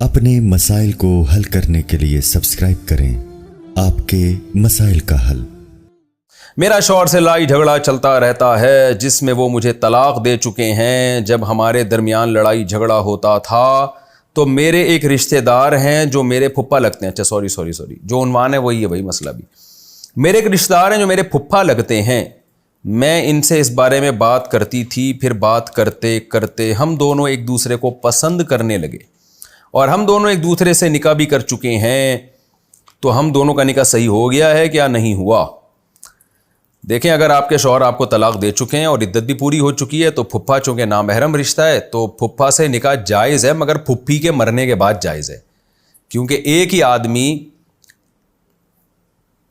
अपने मसाइल को हल करने के लिए सब्सक्राइब करें आपके मसाइल का हल। मेरा शौहर से लड़ाई झगड़ा चलता रहता है जिसमें वो मुझे तलाक दे चुके हैं। जब हमारे दरमियान लड़ाई झगड़ा होता था तो मेरे एक रिश्तेदार हैं जो मेरे फुप्पा लगते हैं। अच्छा सॉरी जो उन्वान है वही है, वही मसला भी। मेरे एक रिश्तेदार हैं जो मेरे फुप्पा लगते हैं। मैं इनसे इस बारे में बात करती थी, फिर बात करते करते हम दोनों एक दूसरे को पसंद करने लगे और हम दोनों एक दूसरे से निकाह भी कर चुके हैं। तो हम दोनों का निकाह सही हो गया है क्या नहीं हुआ? देखें, अगर आपके शौहर आपको तलाक दे चुके हैं और इद्दत भी पूरी हो चुकी है तो फुप्पा चूँकि नामहरम रिश्ता है तो फुप्पा से निकाह जायज़ है, मगर फुप्पी के मरने के बाद जायज़ है। क्योंकि एक ही आदमी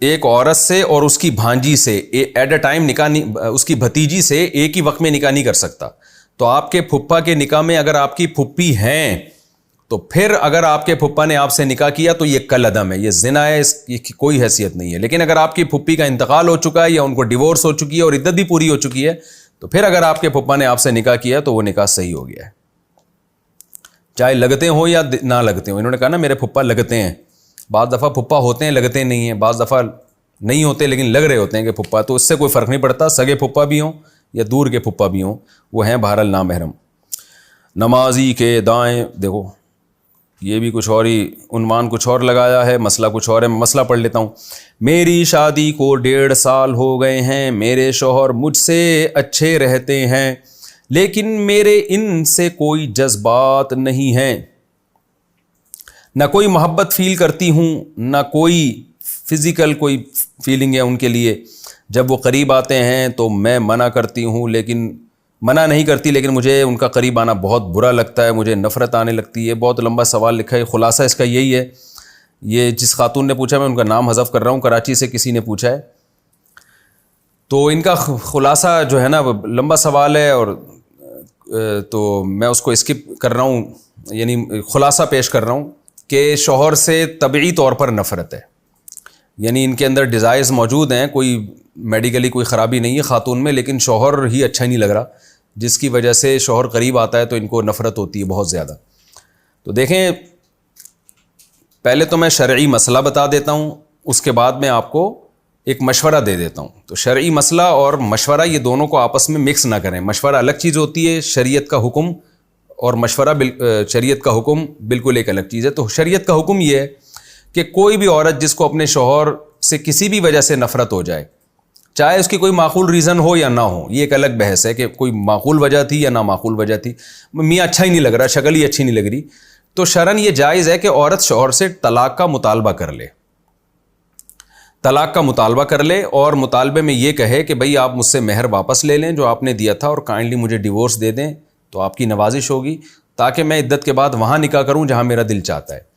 एक औरत से और उसकी भांजी से एट अ टाइम निकाह नहीं, उसकी भतीजी से एक ही वक्त में निकाह नहीं कर सकता। तो आपके फुप्पा के निकाह में अगर आपकी फुप्पी हैं तो फिर अगर आपके फुप्पा ने आपसे निकाह किया तो ये कल अदम है, ये ज़िना है, इसकी कोई हैसियत नहीं है। लेकिन अगर आपकी फुप्पी का इंतकाल हो चुका है या उनको डिवोर्स हो चुकी है और इद्दत भी पूरी हो चुकी है तो फिर अगर आपके फुप्पा ने आपसे निकाह किया तो वो निकाह सही हो गया है, चाहे लगते हो या ना लगते हो। इन्होंने कहा ना मेरे फुप्पा लगते हैं, बाज़ दफ़ा फुप्पा होते हैं लगते नहीं हैं, बाज़ दफ़ा नहीं होते लेकिन लग रहे होते हैं कि फुप्पा। तो इससे कोई फ़र्क नहीं पड़ता, सगे फुप्पा भी हों या दूर के फुप्पा भी हों, वो हैं बहरहाल नामहरम। नमाजी के दाएँ, देखो ये भी कुछ और ही उन्वान कुछ और लगाया है, मसला कुछ और है। मसला पढ़ लेता हूँ। मेरी शादी को 1.5 साल हो गए हैं। मेरे शौहर मुझसे अच्छे रहते हैं लेकिन मेरे इनसे कोई जज्बात नहीं हैं, ना कोई मोहब्बत फील करती हूँ ना कोई फिज़िकल कोई फीलिंग है उनके लिए। जब वो करीब आते हैं तो मैं मना नहीं करती लेकिन मुझे उनका करीब आना बहुत बुरा लगता है, मुझे नफ़रत आने लगती है। बहुत लंबा सवाल लिखा है, ख़ुलासा इसका यही है। ये जिस खातून ने पूछा मैं उनका नाम हज़फ कर रहा हूँ, कराची से किसी ने पूछा है। तो इनका ख़ुलासा जो है ना लंबा सवाल है और तो मैं उसको स्किप कर रहा हूँ, यानी ख़ुलासा पेश कर रहा हूँ कि शौहर से तबई तौर पर नफ़रत है, यानी इनके अंदर डिज़ायर्स मौजूद हैं, कोई मेडिकली कोई ख़राबी नहीं है खातून में, लेकिन शौहर ही अच्छा नहीं लग रहा, जिसकी वजह से शौहर करीब आता है तो इनको नफ़रत होती है बहुत ज़्यादा। तो देखें, पहले तो मैं शरई मसला बता देता हूँ, उसके बाद मैं आपको एक मशवरा दे देता हूँ। तो शरई मसला और मशवरा ये दोनों को आपस में मिक्स ना करें। मशवरा अलग चीज़ होती है, शरीयत का हुक्म और मशवरा शरीयत का हुक्म बिल्कुल एक अलग चीज़ है। तो शरीयत का हुक्म ये है कि कोई भी औरत जिसको अपने शौहर से किसी भी वजह से नफ़रत हो जाए, चाहे उसकी कोई माकूल रीज़न हो या ना हो, ये एक अलग बहस है कि कोई माकूल वजह थी या ना माकूल वजह थी, मियाँ अच्छा ही नहीं लग रहा, शक्ल ही अच्छी नहीं लग रही, तो शरन ये जायज़ है कि औरत शौहर से तलाक का मुतालबा कर ले, तलाक का मुतालबा कर ले और मुतालबे में ये कहे कि भाई आप मुझसे मेहर वापस ले लें जो आपने दिया था और काइंडली मुझे डिवोर्स दे दें, तो आपकी नवाजिश होगी ताकि मैं इद्दत के बाद वहाँ निकाह करूँ जहाँ मेरा दिल चाहता है।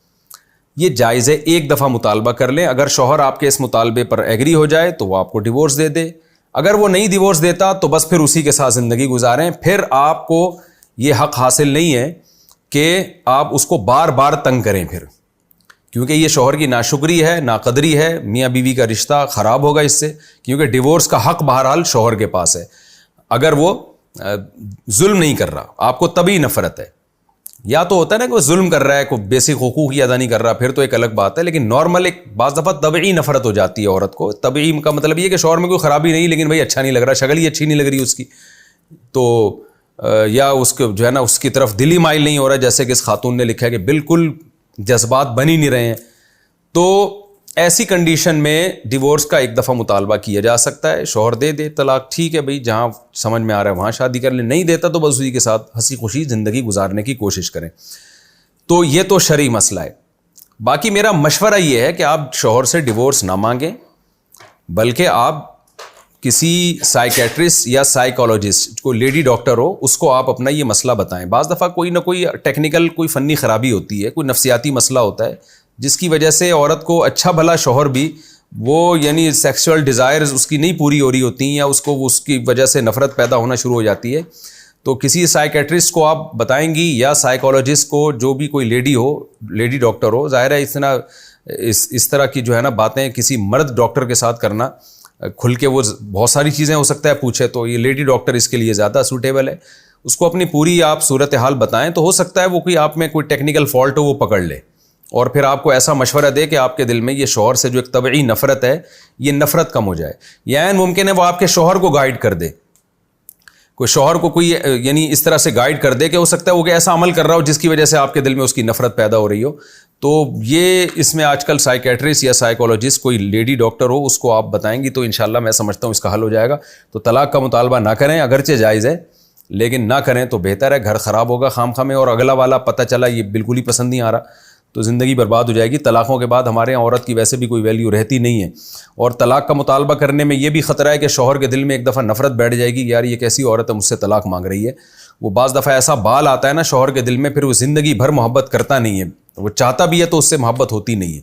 ये जायज़ है, एक दफ़ा मुतालबा कर लें। अगर शौहर आपके इस मुतालबे पर एग्री हो जाए तो वो आपको डिवोर्स दे दे। अगर वो नहीं डिवोर्स देता तो बस फिर उसी के साथ ज़िंदगी गुजारें। फिर आपको ये हक़ हासिल नहीं है कि आप उसको बार बार तंग करें फिर, क्योंकि ये शौहर की नाशुक्री है, नाकदरी है, मियाँ बीवी का रिश्ता ख़राब होगा इससे, क्योंकि डिवोर्स का हक़ बहरहाल शौहर के पास है। अगर वो जुल्म नहीं कर रहा, आपको तभी नफ़रत है। या तो होता है ना कि वो जुल्म कर रहा है, कोई बेसिक हुकूक ही अदा नहीं कर रहा, फिर तो एक अलग बात है। लेकिन नॉर्मल एक बाज़ दफ़ा तबई नफ़रत हो जाती है औरत को। तबई का मतलब ये कि शौहर में कोई ख़राबी नहीं, लेकिन भाई अच्छा नहीं लग रहा, शक्ल ही अच्छी नहीं लग रही उसकी, तो या उसको जो है ना उसकी तरफ दिल ही माइल नहीं हो रहा, जैसे कि इस खातून ने लिखा है कि बिल्कुल जज्बात बन ही नहीं रहे हैं। तो ऐसी कंडीशन में डिवोर्स का एक दफ़ा मुतालबा किया जा सकता है। शौहर दे दे तलाक, ठीक है भाई, जहाँ समझ में आ रहा है वहाँ शादी कर ले, नहीं देता तो बस उसी के साथ हंसी खुशी ज़िंदगी गुजारने की कोशिश करें। तो ये तो शरई मसला है। बाकी मेरा मशवरा ये है कि आप शौहर से डिवोर्स ना मांगें, बल्कि आप किसी साइकेट्रिस्ट या साइकोलॉजिस्ट, कोई लेडी डॉक्टर हो, उसको आप अपना ये मसला बताएं। बाज़ दफ़ा कोई ना कोई टेक्निकल कोई फ़नी ख़राबी होती है, कोई नफ्सियाती मसला होता है जिसकी वजह से औरत को अच्छा भला शौहर भी वो यानी सेक्सुअल डिज़ायर्स उसकी नहीं पूरी हो रही होती हैं या उसको उसकी वजह से नफ़रत पैदा होना शुरू हो जाती है। तो किसी साइकेट्रिस्ट को आप बताएंगी या साइकोलॉजिस्ट को, जो भी कोई लेडी हो, लेडी डॉक्टर हो। ज़ाहिर है इस तरह की जो है ना बातें किसी मर्द डॉक्टर के साथ करना खुल के, वो बहुत सारी चीज़ें हो सकता है पूछे, तो ये लेडी डॉक्टर इसके लिए ज़्यादा सूटेबल है। اس کو اپنی پوری آپ صورتحال بتائیں, تو ہو سکتا ہے وہ کوئی آپ میں کوئی ٹیکنیکل فالٹ ہو وہ پکڑ لے اور پھر آپ کو ایسا مشورہ دے کہ آپ کے دل میں یہ شوہر سے جو ایک طبعی نفرت ہے یہ نفرت کم ہو جائے. یا ممکن ہے وہ آپ کے شوہر کو گائیڈ کر دے, کوئی شوہر کو کوئی یعنی اس طرح سے گائیڈ کر دے کہ ہو سکتا ہے وہ کہ ایسا عمل کر رہا ہو جس کی وجہ سے آپ کے دل میں اس کی نفرت پیدا ہو رہی ہو. تو یہ اس میں آج کل سائیکیٹرسٹ یا سائیکولوجسٹ کوئی لیڈی ڈاکٹر ہو اس کو آپ بتائیں گی تو انشاءاللہ میں سمجھتا ہوں اس کا حل ہو جائے گا. تو طلاق کا مطالبہ نہ کریں, اگرچہ جائز ہے لیکن نہ کریں تو بہتر ہے. گھر خراب ہوگا خام خواہ میں, اور اگلا والا پتہ چلا یہ بالکل ہی پسند نہیں آ رہا تو زندگی برباد ہو جائے گی. طلاقوں کے بعد ہمارے یہاں عورت کی ویسے بھی کوئی ویلیو رہتی نہیں ہے, اور طلاق کا مطالبہ کرنے میں یہ بھی خطرہ ہے کہ شوہر کے دل میں ایک دفعہ نفرت بیٹھ جائے گی, یار یہ کیسی عورت ہے مجھ سے طلاق مانگ رہی ہے. وہ بعض دفعہ ایسا بال آتا ہے نا شوہر کے دل میں, پھر وہ زندگی بھر محبت کرتا نہیں ہے, وہ چاہتا بھی ہے تو اس سے محبت ہوتی نہیں ہے.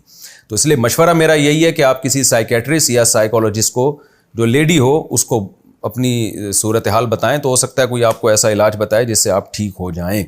تو اس لیے مشورہ میرا یہی ہے کہ آپ کسی سائیکیٹرسٹ یا سائیکولوجسٹ کو جو لیڈی ہو اس کو اپنی صورتحال بتائیں, تو ہو سکتا ہے کوئی آپ کو ایسا علاج بتائے جس سے آپ ٹھیک ہو جائیں.